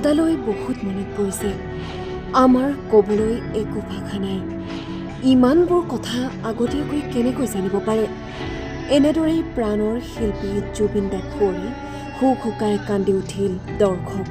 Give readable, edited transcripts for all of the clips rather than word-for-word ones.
দাদালৈ বহুত মনত পৰিছে আমাৰ ক'বলৈ একো ভাষা নাই ইমানবোৰ কথা আগতীয়াকৈ কেনেকৈ জানিব পাৰে এনেদৰেই প্ৰাণৰ শিল্পী জুবিন দাক সুঁৱৰি হুক হুকাই কান্দি উঠিল দৰ্শক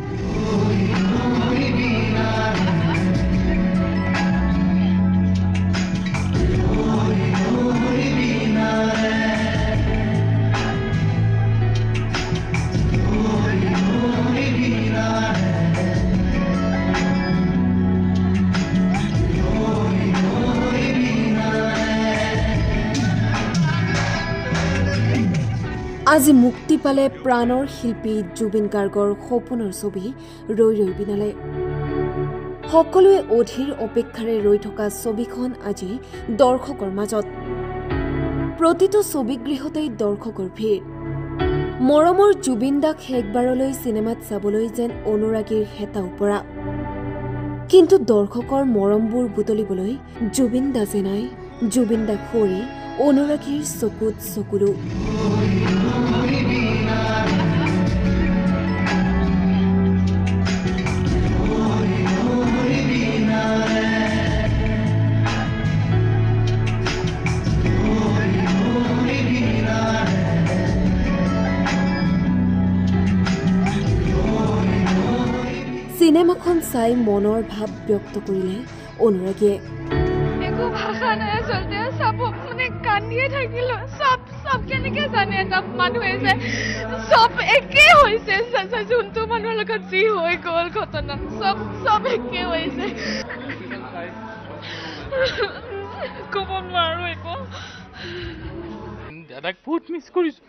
আজি মুক্তি পালে প্ৰাণৰ শিল্পী জুবিন গাৰ্গৰ সপোনৰ ছবি ৰৈ ৰৈ বিনালে সকলোৱে অধীৰ অপেক্ষাৰে ৰৈ থকা ছবিখন আজি দৰ্শকৰ মাজত প্ৰতিটো ছবিগৃহতেই দৰ্শকৰ ভিৰ মৰমৰ জুবিন দাক শেষবাৰলৈ চিনেমাত চাবলৈ যেন অনুৰাগীৰ হেতা উপৰা কিন্তু দৰ্শকৰ মৰমবোৰ বুটলিবলৈ জুবিন দা যে নাই জুবিন দাক সুঁৱৰি অনুৰাগীৰ চকুত চকুলো সিনেমাখন চাই মনৰ ভাৱ ব্যক্ত কৰিলে অনুৰাগীয়ে একো ভাষা নাই আচলতে সব মানে কান্দিয়ে থাকিলো সব কেনেকে জানে এটা মানুহে যে সব একে হৈছে যোনটো মানুহৰ লগত যি হৈ গ'ল ঘটনা সব একে হৈছে ক'ব নোৱাৰো একো দাদাক বহুত মিছ কৰিছো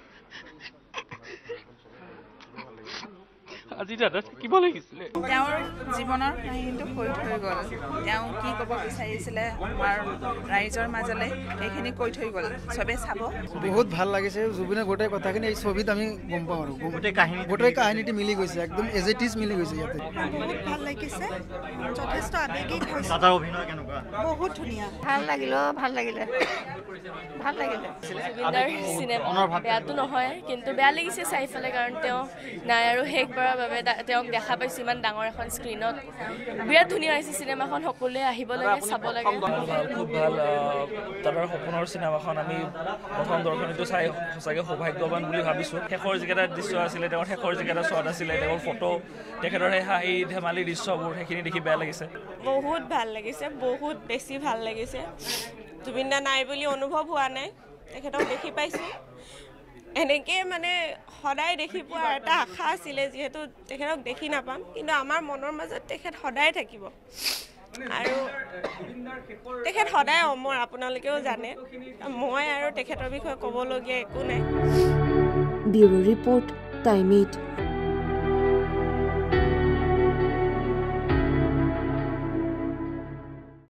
আজি দাদা থাকিব লাগিছিলে তেওঁৰ জীৱনৰ কাহিনীটো কৈ থৈ গ'ল তেওঁ কি ক'ব বিচাৰিছিলে আমাৰ ৰাইজৰ মাজলৈ সেইখিনি কৈ থৈ গ'ল চবে চাব বহুত ভাল লাগিছে জুবিনৰ গোটেই কথাখিনি এই ছবিত আমি গম পাওঁ আৰু গোটেই কাহিনীটো মিলি গৈছে একদম এজ ইট ইজ মিলি গৈছে ইয়াতে বহুত ভাল লাগিছে যথেষ্ট আৱেগিক হৈছে দাদাৰ অভিনয় কেনেকুৱা বহুত ধুনীয়া ভাল লাগিলে জুবিনদাৰ চিনেমা বেয়াটো নহয় কিন্তু বেয়া লাগিছে চাইফালে কাৰণ তেওঁ নাই আৰু শেষবাৰৰ বাবে তেওঁক দেখা পাইছো ইমান ডাঙৰ এখন স্ক্ৰীণত বিৰাট ধুনীয়া হৈছে চিনেমাখন সকলোৱে আহিব লাগে চাব লাগে খুব ভাল দাদাৰ সপোনৰ চিনেমাখন আমি প্ৰথম দৰ্শনীটো চাই সঁচাকৈ সৌভাগ্যৱান বুলি ভাবিছোঁ শেষৰ যিকেইটা দৃশ্য আছিলে তেওঁৰ শেষৰ যিকেইটা শ্বট আছিলে তেওঁৰ ফটো তেখেতৰ সেই হাঁহি ধেমালি দৃশ্যবোৰ সেইখিনি দেখি বেয়া লাগিছে বহুত ভাল লাগিছে বহুত বেছি ভাল লাগিছে জুবিন দা নাই বুলি অনুভৱ হোৱা নাই তেখেতক দেখি পাইছোঁ এনেকৈ মানে সদায় দেখি পোৱাৰ এটা আশা আছিলে যিহেতু তেখেতক দেখি নাপাম কিন্তু আমাৰ মনৰ মাজত তেখেত সদায় থাকিব আৰু তেখেত সদায় অমৰ আপোনালোকেও জানে মই আৰু তেখেতৰ বিষয়ে ক'বলগীয়া একো নাই ব্যুৰো ৰিপৰ্ট টাইম 8